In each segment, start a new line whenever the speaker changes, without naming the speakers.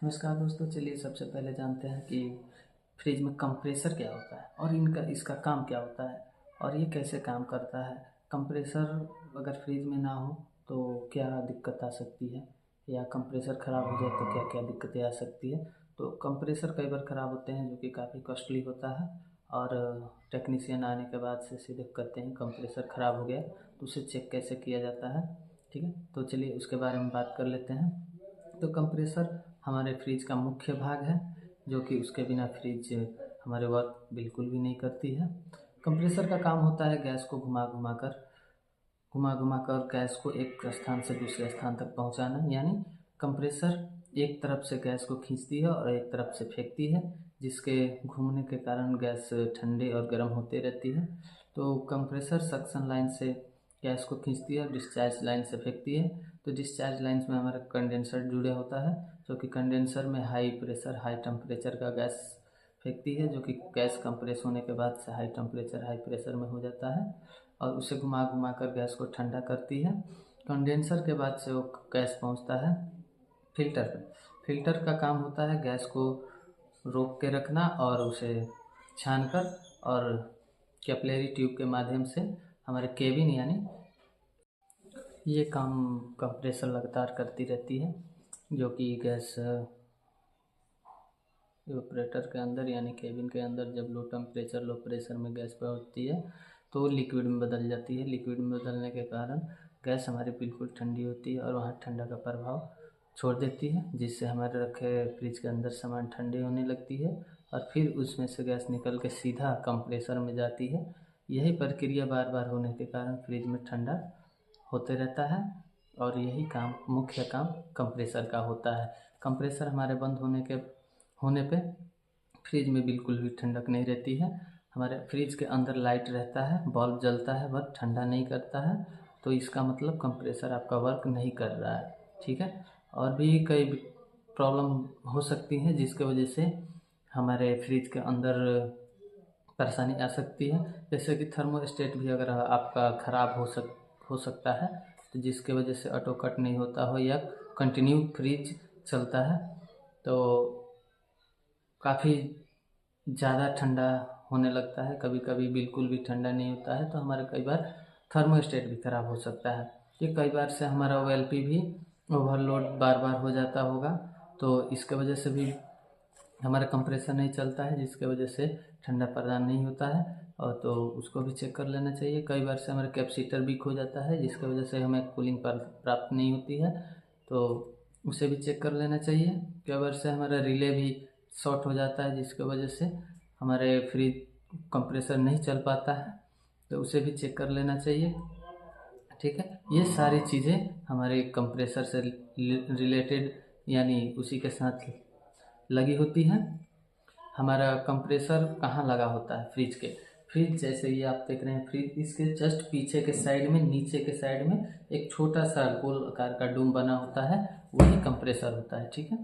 नमस्कार दोस्तों, चलिए सबसे पहले जानते हैं कि फ्रिज में कंप्रेसर क्या होता है और इसका काम क्या होता है और ये कैसे काम करता है। कंप्रेसर अगर फ्रिज में ना हो तो क्या दिक्कत आ सकती है, या कंप्रेसर ख़राब हो जाए तो क्या क्या दिक्कतें आ सकती है। तो कंप्रेसर कई बार ख़राब होते हैं जो कि काफ़ी कॉस्टली होता है, और टेक्नीशियन आने के बाद से सीधे कहते हैं कंप्रेसर ख़राब हो गया, तो उसे चेक कैसे किया जाता है। ठीक है, तो चलिए उसके बारे में बात कर लेते हैं। तो कंप्रेसर हमारे फ्रिज का मुख्य भाग है, जो कि उसके बिना फ्रिज हमारे वर्क बिल्कुल भी नहीं करती है। कंप्रेसर का काम होता है गैस को घुमा घुमा कर गैस को एक स्थान से दूसरे स्थान तक पहुंचाना, यानी कंप्रेसर एक तरफ से गैस को खींचती है और एक तरफ से फेंकती है, जिसके घूमने के कारण गैस ठंडे और गर्म होते रहती है। तो कंप्रेसर सक्शन लाइन से गैस को खींचती है और डिस्चार्ज लाइन से फेंकती है। तो डिस्चार्ज लाइन्स में हमारा कंडेंसर जुड़ा होता है, जो कि कंडेंसर में हाई प्रेशर हाई टेम्परेचर का गैस फेंकती है, जो कि गैस कंप्रेस होने के बाद से हाई टेम्परेचर हाई प्रेशर में हो जाता है और उसे घुमा घुमा कर गैस को ठंडा करती है। कंडेंसर के बाद से वो गैस पहुंचता है फिल्टर पे। फिल्टर का काम होता है गैस को रोक के रखना और उसे छान कर और कैपिलरी ट्यूब के माध्यम से हमारे केबिन यानी ये काम कंप्रेसर लगातार करती रहती है, जो कि गैस ऑपरेटर के अंदर यानी केबिन के अंदर जब लो टेम्परेचर लो प्रेशर में गैस पहुंचती है तो लिक्विड में बदल जाती है। लिक्विड में बदलने के कारण गैस हमारी बिल्कुल ठंडी होती है और वहाँ ठंडा का प्रभाव छोड़ देती है, जिससे हमारे रखे फ्रिज के अंदर सामान ठंडे होने लगती है और फिर उसमें से गैस निकल के सीधा कंप्रेसर में जाती है। यही प्रक्रिया बार बार होने के कारण फ्रिज में ठंडा होते रहता है और यही काम मुख्य काम कंप्रेसर का होता है। कंप्रेसर हमारे बंद होने पे फ्रिज में बिल्कुल भी ठंडक नहीं रहती है। हमारे फ्रिज के अंदर लाइट रहता है, बल्ब जलता है, बट ठंडा नहीं करता है। तो इसका मतलब कंप्रेसर आपका वर्क नहीं कर रहा है। ठीक है, और भी कई प्रॉब्लम हो सकती है जिसके वजह से हमारे फ्रिज के अंदर परेशानी आ सकती है, जैसे कि थर्मोस्टेट भी अगर आपका ख़राब हो सकता है, तो जिसके वजह से ऑटो कट नहीं होता हो या कंटिन्यू फ्रिज चलता है तो काफ़ी ज़्यादा ठंडा होने लगता है। कभी कभी बिल्कुल भी ठंडा नहीं होता है, तो हमारे कई बार थर्मोस्टेट भी ख़राब हो सकता है। ये कई बार से हमारा OLP भी ओवरलोड बार बार हो जाता होगा, तो इसके वजह से भी हमारा कंप्रेसर नहीं चलता है, जिसके वजह से ठंडा प्रदान नहीं होता है। और तो उसको भी चेक कर लेना चाहिए। कई बार से हमारा कैपेसिटर वीक हो जाता है, जिसके वजह से हमें कूलिंग प्राप्त नहीं होती है, तो उसे भी चेक कर लेना चाहिए। कई बार से हमारा रिले भी शॉर्ट हो जाता है, जिसके वजह से हमारे फ्रिज कंप्रेसर नहीं चल पाता है, तो उसे भी चेक कर लेना चाहिए। ठीक है, ये सारी चीज़ें हमारे कंप्रेसर से रिलेटेड यानी उसी के साथ लगी होती है। हमारा कंप्रेसर कहाँ लगा होता है फ्रिज के, फ्रिज जैसे ये आप देख रहे हैं, फ्रिज इसके जस्ट पीछे के साइड में नीचे के साइड में एक छोटा सा गोल आकार का डूम बना होता है, वही कंप्रेसर होता है। ठीक है,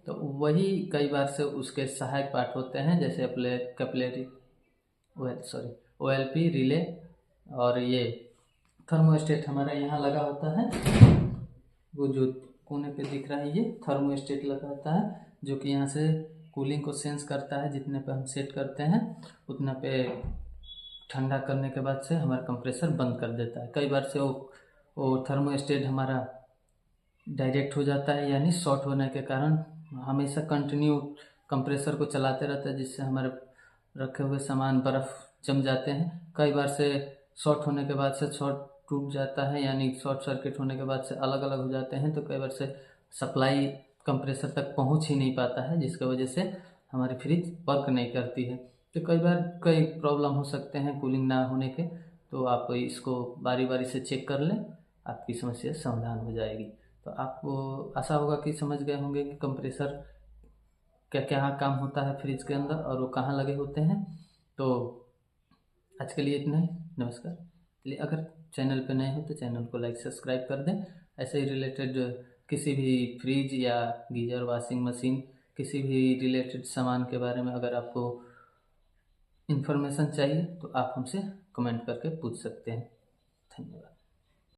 तो वही कई बार से उसके सहायक पार्ट होते हैं, जैसे अपने कैपिलरी OLP रिले और ये थर्मोस्टेट हमारा यहाँ लगा होता है। वो जो कोने पे दिख रहा है ये थर्मोस्टेट लगा होता है, जो कि यहाँ से कूलिंग को सेंस करता है। जितने पे हम सेट करते हैं उतना पे ठंडा करने के बाद से हमारा कंप्रेसर बंद कर देता है। कई बार से वो थर्मोस्टेट हमारा डायरेक्ट हो जाता है, यानी शॉर्ट होने के कारण हमेशा कंटिन्यू कंप्रेसर को चलाते रहता है, जिससे हमारे रखे हुए सामान बर्फ़ जम जाते हैं। कई बार से शॉर्ट होने के बाद से शॉर्ट टूट जाता है, यानी शॉर्ट सर्किट होने के बाद से अलग अलग हो जाते हैं, तो कई बार से सप्लाई कंप्रेसर तक पहुंच ही नहीं पाता है, जिसकी वजह से हमारी फ्रिज वर्क नहीं करती है। तो कई बार कई प्रॉब्लम हो सकते हैं कूलिंग ना होने के, तो आप इसको बारी बारी से चेक कर लें, आपकी समस्या समाधान हो जाएगी। तो आपको आशा होगा कि समझ गए होंगे कि कंप्रेसर क्या क्या काम होता है फ्रिज के अंदर और वो कहाँ लगे होते हैं। तो आज के लिए इतना ही, नमस्कार। चलिए, अगर चैनल पे नए हो तो चैनल को लाइक सब्सक्राइब कर दें। ऐसे ही रिलेटेड किसी भी फ्रिज या गीजर वॉशिंग मशीन किसी भी रिलेटेड सामान के बारे में अगर आपको इन्फॉर्मेशन चाहिए तो आप हमसे कमेंट करके पूछ सकते हैं। धन्यवाद।